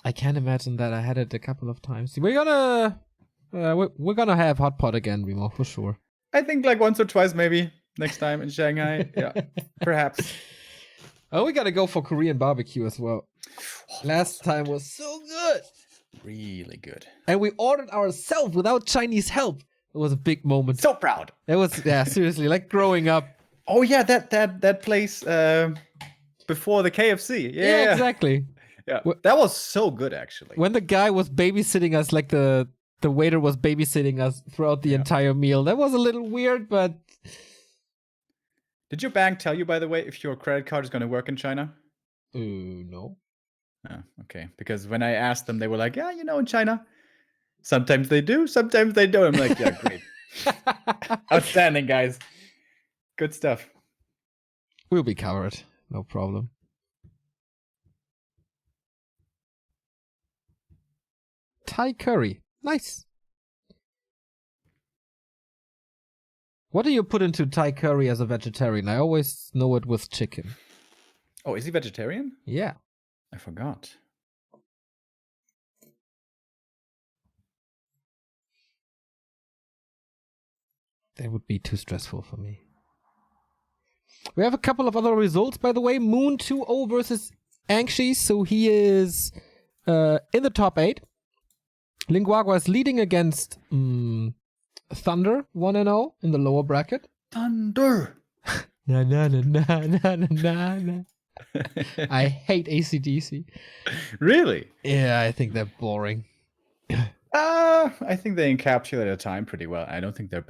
I can imagine that. I had it a couple of times. We're gonna have hot pot again, Remo, for sure. I think like once or twice maybe next time in Shanghai. Yeah, perhaps. Oh, we gotta go for Korean barbecue as well. Last time was so good. Really good. And we ordered ourselves without Chinese help. It was a big moment. So proud. It was, yeah, seriously, like growing up. Oh yeah, that place before the KFC. Yeah, exactly. Yeah, that was so good actually. When the guy was babysitting us, like the waiter was babysitting us throughout the entire meal, that was a little weird, but... Did your bank tell you, by the way, if your credit card is going to work in China? No. Oh, okay. Because when I asked them, they were like, yeah, you know, in China, sometimes they do, sometimes they don't. I'm like, yeah, great. Outstanding, guys. Good stuff. We'll be covered. No problem. Thai curry. Nice. What do you put into Thai curry as a vegetarian? I always know it with chicken. Oh, is he vegetarian? Yeah. I forgot. That would be too stressful for me. We have a couple of other results, by the way. Moon 2-0 versus Anxious, so he is in the top 8. Linguagua is leading against Thunder 1-0 in the lower bracket. Thunder! Na na na na na na na. I hate AC/DC. Really? Yeah, I think they're boring. I think they encapsulate a time pretty well. I don't think their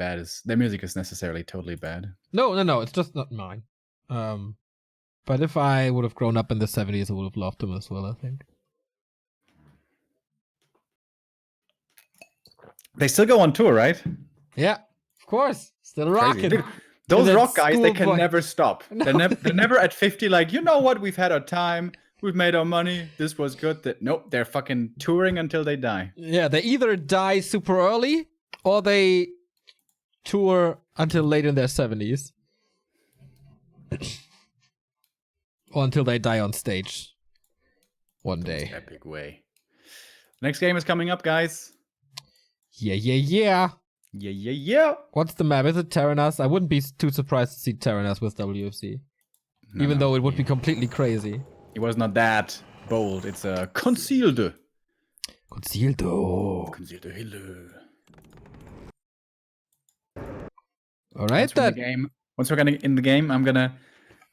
music is necessarily totally bad. No, it's just not mine. But if I would have grown up in the 70s, I would have loved them as well, I think. They still go on tour, right? Yeah, of course. Still rocking. Dude, those And rock that guys, they can schoolboy- never stop. No. They're never at 50 like, you know what, we've had our time, we've made our money, this was good. Nope, they're fucking touring until they die. Yeah, they either die super early or they tour until late in their 70s. Or until they die on stage one day. Epic way. Next game is coming up, guys. Yeah. Yeah. What's the map? Is it Terranas? I wouldn't be too surprised to see Terranas with WFZ. Even though it would be completely crazy. It was not that bold. It's a concealed. Concealed. Concealed hill. Alright, then. Once we're gonna in the game, I'm gonna.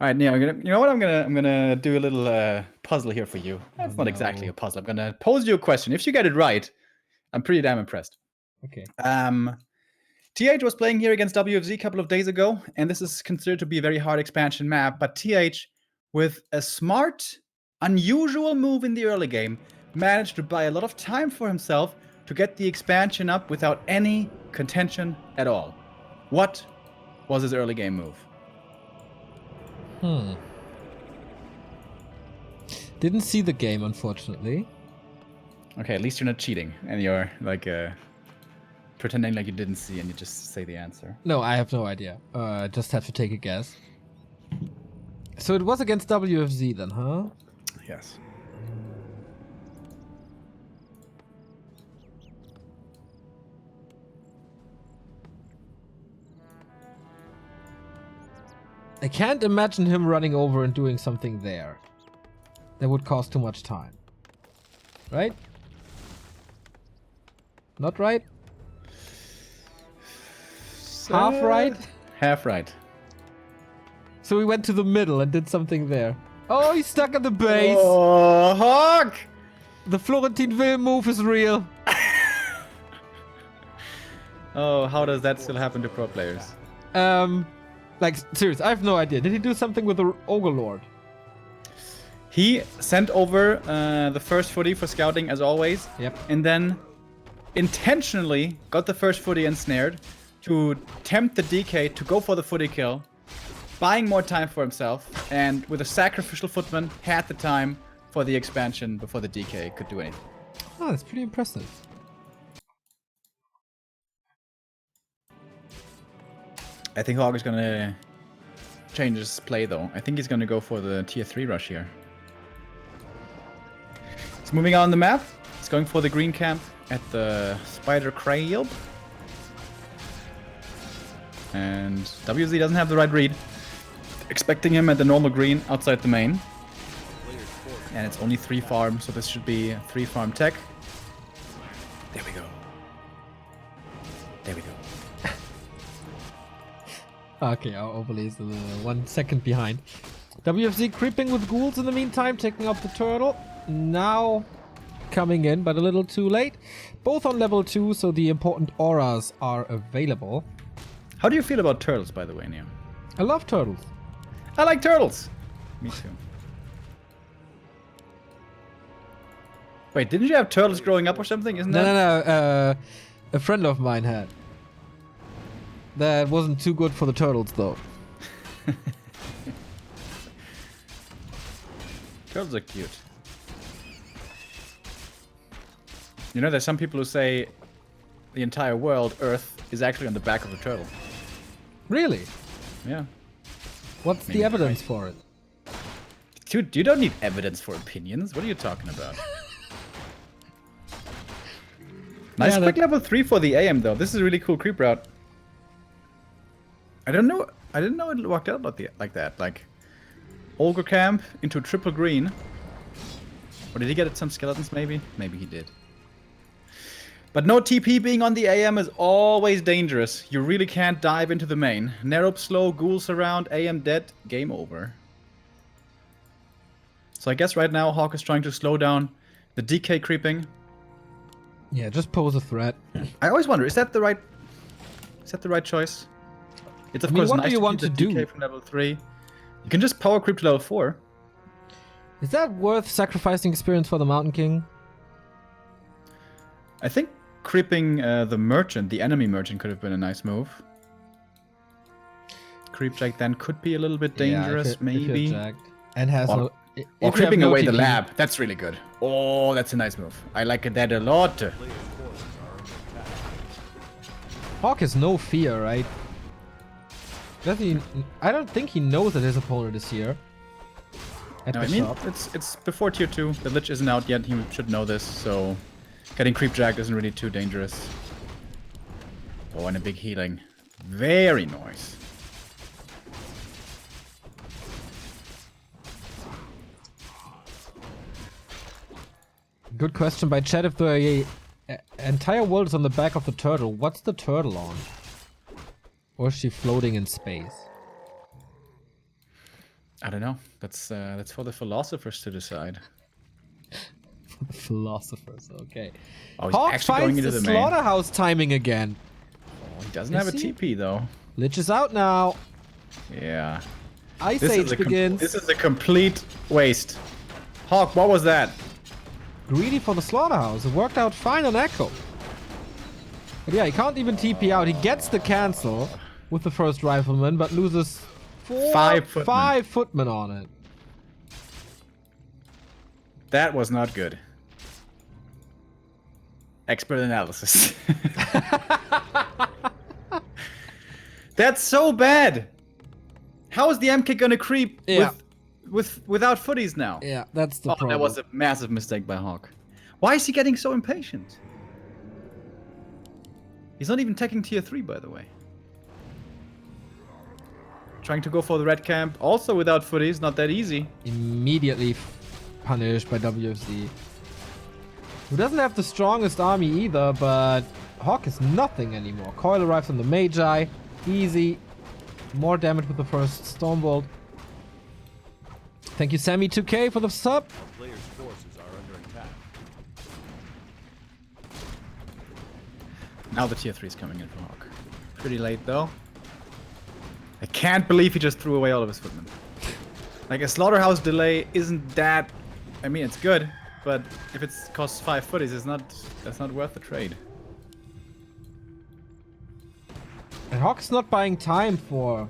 All right, Neo. You know what? I'm gonna do a little puzzle here for you. That's not exactly a puzzle. I'm gonna pose you a question. If you get it right, I'm pretty damn impressed. Okay. TH was playing here against WFZ a couple of days ago, and this is considered to be a very hard expansion map. But TH, with a smart, unusual move in the early game, managed to buy a lot of time for himself to get the expansion up without any contention at all. What was his early game move? Didn't see the game, unfortunately. Okay, at least you're not cheating, and you're like pretending like you didn't see, and you just say the answer. No, I have no idea. Just have to take a guess. So it was against WFZ then, huh? Yes. I can't imagine him running over and doing something there. That would cost too much time. Right? Not right? Half right? Half right. So we went to the middle and did something there. Oh, he's stuck at the base. Oh, HawK! The Florentine Will move is real. Oh, how does that still happen to pro players? Like, serious, I have no idea. Did he do something with the Ogre Lord? He sent over the first footy for scouting as always. Yep. And then intentionally got the first footy ensnared to tempt the DK to go for the footy kill, buying more time for himself, and with a sacrificial footman had the time for the expansion before the DK could do anything. Oh, that's pretty impressive. I think HawK is gonna change his play though. I think he's gonna go for the tier 3 rush here. He's moving on the map. He's going for the green camp at the Spider Crail. And WZ doesn't have the right read. Expecting him at the normal green outside the main. And it's only 3 farm, so this should be 3 farm tech. There we go. There we go. Okay, our overlay is 1 second behind. WFZ creeping with ghouls in the meantime, taking up the turtle. Now coming in, but a little too late. Both on level 2, so the important auras are available. How do you feel about turtles, by the way, Neo? I love turtles. I like turtles. Me too. Wait, didn't you have turtles growing up or something? Isn't that? No. A friend of mine had. That wasn't too good for the turtles, though. Turtles are cute. You know, there's some people who say the entire world, Earth, is actually on the back of a turtle. Really? Yeah. What's Maybe the evidence right. for it? Dude, you don't need evidence for opinions. What are you talking about? Nice Yeah, quick level 3 for the AM, though. This is a really cool creep route. I don't know. I didn't know it worked out like that. Like Ogre Camp into triple green. Or did he get some skeletons maybe? Maybe he did. But no TP being on the AM is always dangerous. You really can't dive into the main. Nerob slow, ghouls around, AM dead, game over. So I guess right now HawK is trying to slow down the DK creeping. Yeah, just pose a threat. I always wonder, is that the right choice? It's of course what nice do you to want keep to the do? DK from level 3. You can just power creep to level 4. Is that worth sacrificing experience for the Mountain King? I think creeping the merchant, the enemy merchant, could have been a nice move. Creep jack then could be a little bit dangerous, if you're maybe. jacked and has Or creeping away the lab. That's really good. Oh, that's a nice move. I like that a lot. Players' forces are under attack. HawK has no fear, right? Doesn't he? I don't think he knows that his opponent is here. At No, the I mean, shop. it's before tier 2. The Lich isn't out yet. He should know this, so getting creep jacked isn't really too dangerous. Oh, and a big healing. Very nice. Good question by chat. If the entire world is on the back of the turtle, what's the turtle on? Or is she floating in space? I don't know. That's for the philosophers to decide. Philosophers, okay. Oh, he's HawK actually finds going into the the main. slaughterhouse timing again. Oh, he doesn't have a Is he? TP though. Lich is out now. Yeah. Ice This Age is begins. this is a complete waste. HawK, what was that? Greedy for the slaughterhouse. It worked out fine on Echo. But yeah, he can't even TP out. He gets the cancel with the first rifleman, but loses 5 footmen. 5 footmen on it. That was not good. Expert analysis. That's so bad. How is the MK gonna creep Yeah. without footies now? Yeah, that's the Oh, problem. that was a massive mistake by HawK. Why is he getting so impatient? He's not even taking tier 3, by the way. Trying to go for the red camp, also without footies, not that easy. Immediately punished by WFZ. Who doesn't have the strongest army either, but HawK is nothing anymore. Coil arrives on the Magi. Easy. More damage with the first Stormbolt. Thank you, Sammy2K, for the sub. Players' forces are under attack. Now the tier 3 is coming in for HawK. Pretty late though. I can't believe he just threw away all of his footmen. Like a slaughterhouse delay isn't that. I mean, it's good, but if it costs 5 footies, that's not worth the trade. And HawK's not buying time for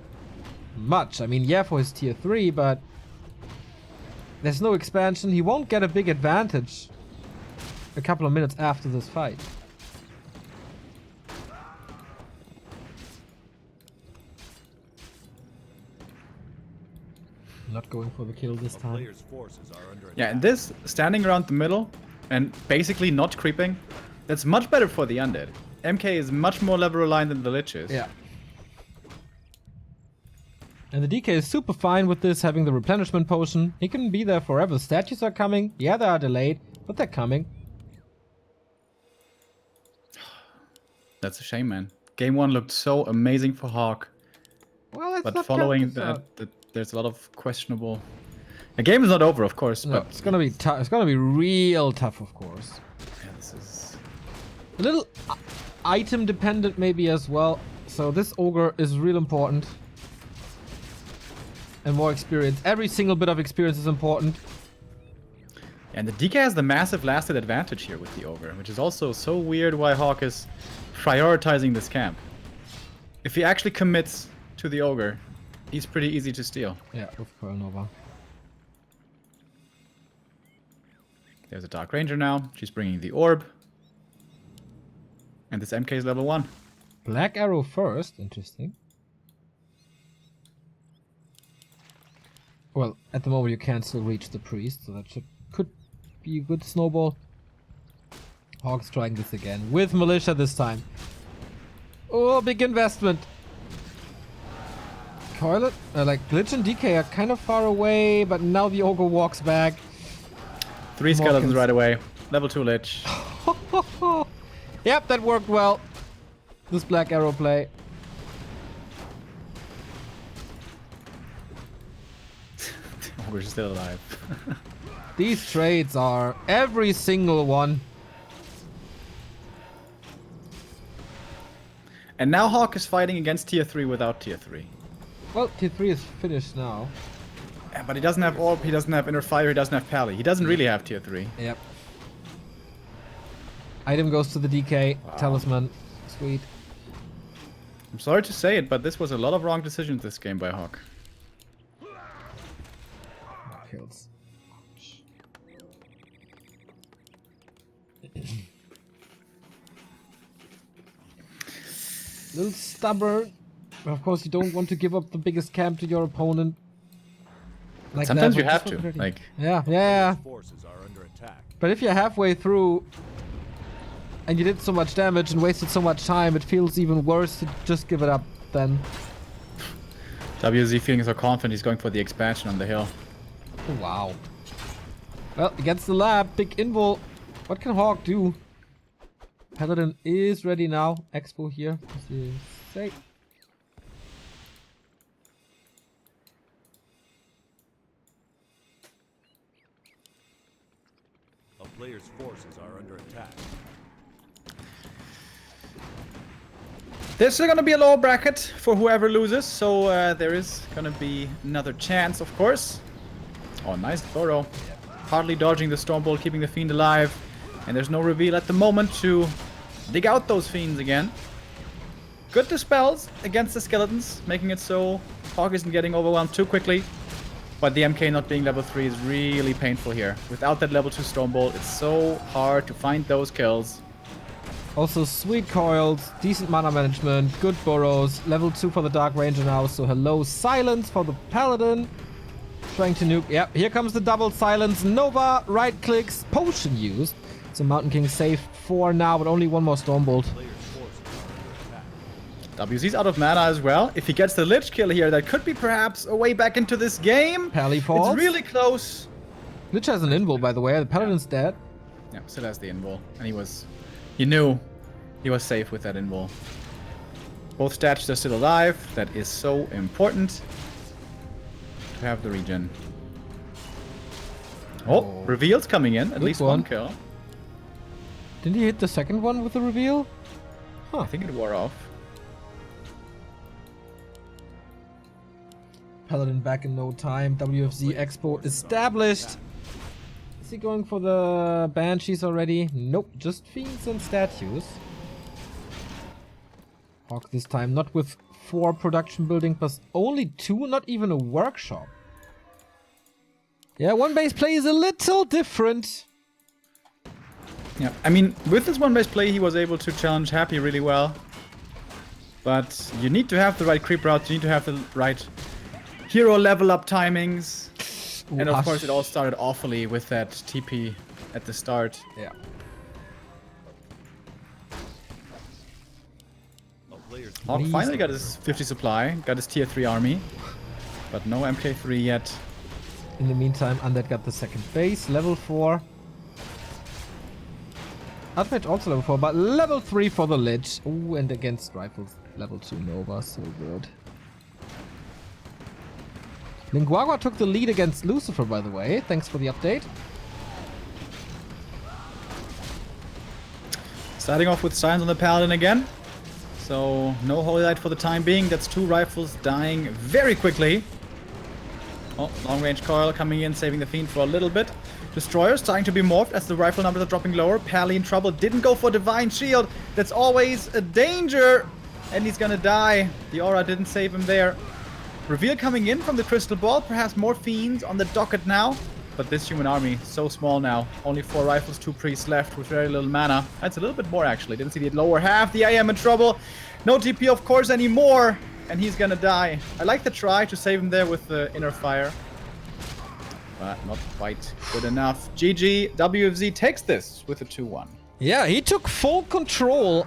much. I mean, yeah, for his tier 3, but there's no expansion. He won't get a big advantage a couple of minutes after this fight. Not going for the kill this time. Players' forces are under attack. Yeah, and this standing around the middle and basically not creeping, that's much better for the Undead. MK is much more level aligned than the Lich is. Yeah. And the DK is super fine with this, having the replenishment potion. He can be there forever. Statues are coming. Yeah, they are delayed, but they're coming. That's a shame, man. Game 1 looked so amazing for HawK, Well, let's but not following count this out. that, there's a lot of questionable. The game is not over, of course, No, but it's gonna be tough. It's gonna be real tough, of course. yeah, this is. A little item dependent maybe as well. So this ogre is real important. And more experience. Every single bit of experience is important. And the DK has the massive lasted advantage here with the Ogre, which is also so weird why HawK is prioritizing this camp. If he actually commits to the Ogre, he's pretty easy to steal. Yeah, with Pearl Nova. There's a Dark Ranger now. She's bringing the Orb. And this MK is level 1. Black Arrow first. Interesting. Well, at the moment you can still reach the priest, so that could be a good snowball. HawK's trying this again with militia this time. Oh, big investment. Toilet, like Glitch and DK are kind of far away, but now the Ogre walks back. 3 skeletons right away. Level 2 Lich. Yep, that worked well. This Black Arrow play. Ogre's still alive. These trades are every single one. And now HawK is fighting against tier 3 without tier 3. Well, tier 3 is finished now. Yeah, but he doesn't have Orb, he doesn't have Inner Fire, he doesn't have Pally. He doesn't really have tier 3. Yep. Item goes to the DK. Wow. Talisman. Sweet. I'm sorry to say it, but this was a lot of wrong decisions this game by HawK. Kills. Little stubborn. But of course, you don't want to give up the biggest camp to your opponent. Like Sometimes that, you but have this was to. pretty- Like, yeah. Forces are under attack. But if you're halfway through and you did so much damage and wasted so much time, it feels even worse to just give it up then. WZ feeling so confident he's going for the expansion on the hill. Oh, wow. Well, against the lab, big invul. What can HawK do? Paladin is ready now. Expo here. Say. A player's forces are under attack. This is gonna be a lower bracket for whoever loses, so there is gonna be another chance, of course. Oh, nice burrow. Hardly dodging the Stormbolt, keeping the Fiend alive. And there's no reveal at the moment to dig out those Fiends again. Good dispels against the skeletons, making it so HawK isn't getting overwhelmed too quickly. But the MK not being level 3 is really painful here. Without that level 2 Stormbolt, it's so hard to find those kills. Also, sweet coils, decent mana management, good burrows, level 2 for the Dark Ranger now, so hello, silence for the Paladin. Trying to nuke, yep, here comes the double silence, Nova, right clicks, potion used. So Mountain King safe for now, but only one more Stormbolt. Player's forces are under attack. WZ's out of mana as well. If he gets the Lich kill here, that could be perhaps a way back into this game. Pally falls. It's really close. Lich has an invul, by the way, the Paladin's dead. Yeah, still has the invul. And he knew he was safe with that invul. Both statues are still alive. That is so important to have the regen. Oh, reveal's coming in. At Good least one. one kill. Didn't he hit the second one with the reveal? I think it wore off. Paladin back in no time. WFZ Expo established. Is he going for the Banshees already? Nope, just Fiends and Statues. HawK this time, not with 4 production building, but only 2, not even a workshop. Yeah, one base play is a little different. Yeah, I mean, with this one base play, he was able to challenge Happy really well. But you need to have the right creep routes, you need to have the right hero level up timings. And of course, it all started awfully with that TP at the start. Yeah. A player's HawK finally got his 50 supply, got his tier 3 army. But no MK3 yet. In the meantime, Undead got the second base, level 4. Outmatch also level 4, but level 3 for the Lich. Ooh, and against rifles, level 2 Nova, so good. Linguagua took the lead against Lucifer, by the way. Thanks for the update. Starting off with Silence on the Paladin again. So, no Holy Light for the time being. That's 2 rifles dying very quickly. Oh, long range coil coming in, saving the Fiend for a little bit. Destroyer starting to be morphed as the rifle numbers are dropping lower. Pally in trouble, didn't go for Divine Shield. That's always a danger. And he's gonna die. The aura didn't save him there. Reveal coming in from the Crystal Ball. Perhaps more Fiends on the docket now. But this human army, so small now. Only 4 rifles, 2 priests left with very little mana. That's a little bit more actually. Didn't see the lower half. The AM in trouble. No TP of course anymore. And he's gonna die. I like the try to save him there with the Inner Fire. But not quite good enough. GG, WFZ takes this with a 2-1. Yeah, he took full control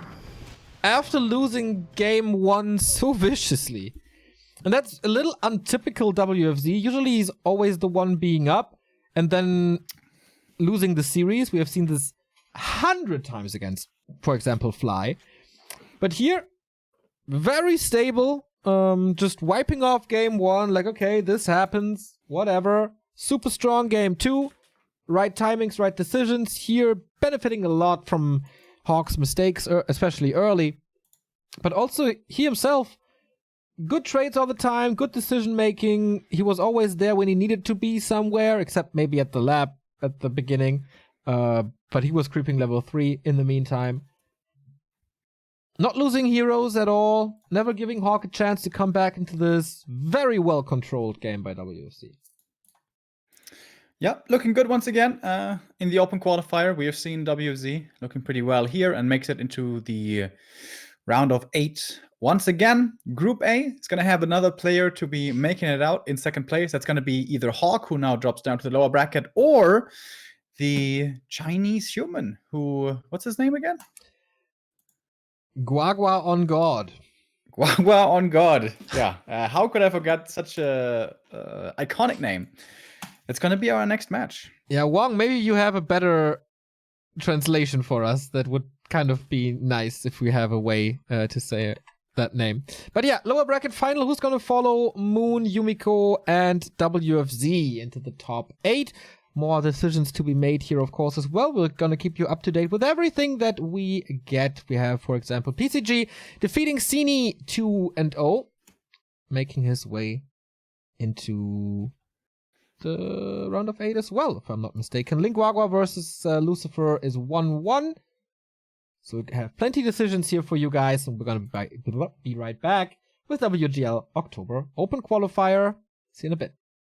after losing game 1 so viciously. And that's a little untypical WFZ. Usually he's always the one being up and then losing the series. We have seen this 100 times against, for example, Fly. But here, very stable. Just wiping off game 1. Like, okay, this happens. Whatever. Super strong game 2. Right timings, right decisions. Here, benefiting a lot from HawK's mistakes, especially early. But also, he himself, good trades all the time, good decision making. He was always there when he needed to be somewhere, except maybe at the lab at the beginning. But he was creeping level 3 in the meantime. Not losing heroes at all. Never giving HawK a chance to come back into this very well-controlled game by WFZ. Yeah, looking good once again. In the open qualifier, we have seen WFZ looking pretty well here and makes it into the round of 8. Once again, Group A is going to have another player to be making it out in second place. That's going to be either HawK, who now drops down to the lower bracket, or the Chinese human, who, what's his name again? Guagua on God. Guagua on God. Yeah, how could I forget such a iconic name? It's going to be our next match. Yeah, Wong, maybe you have a better translation for us. That would kind of be nice if we have a way to say that name. But yeah, lower bracket final. Who's going to follow Moon, Yumiko, and WFZ into the top 8? More decisions to be made here, of course, as well. We're going to keep you up to date with everything that we get. We have, for example, PCG defeating Cini 2-0, making his way into the round of 8 as well, if I'm not mistaken. Linguagua versus Lucifer is 1-1. So we have plenty of decisions here for you guys, and we're going to be right back with WGL October Open Qualifier. See you in a bit.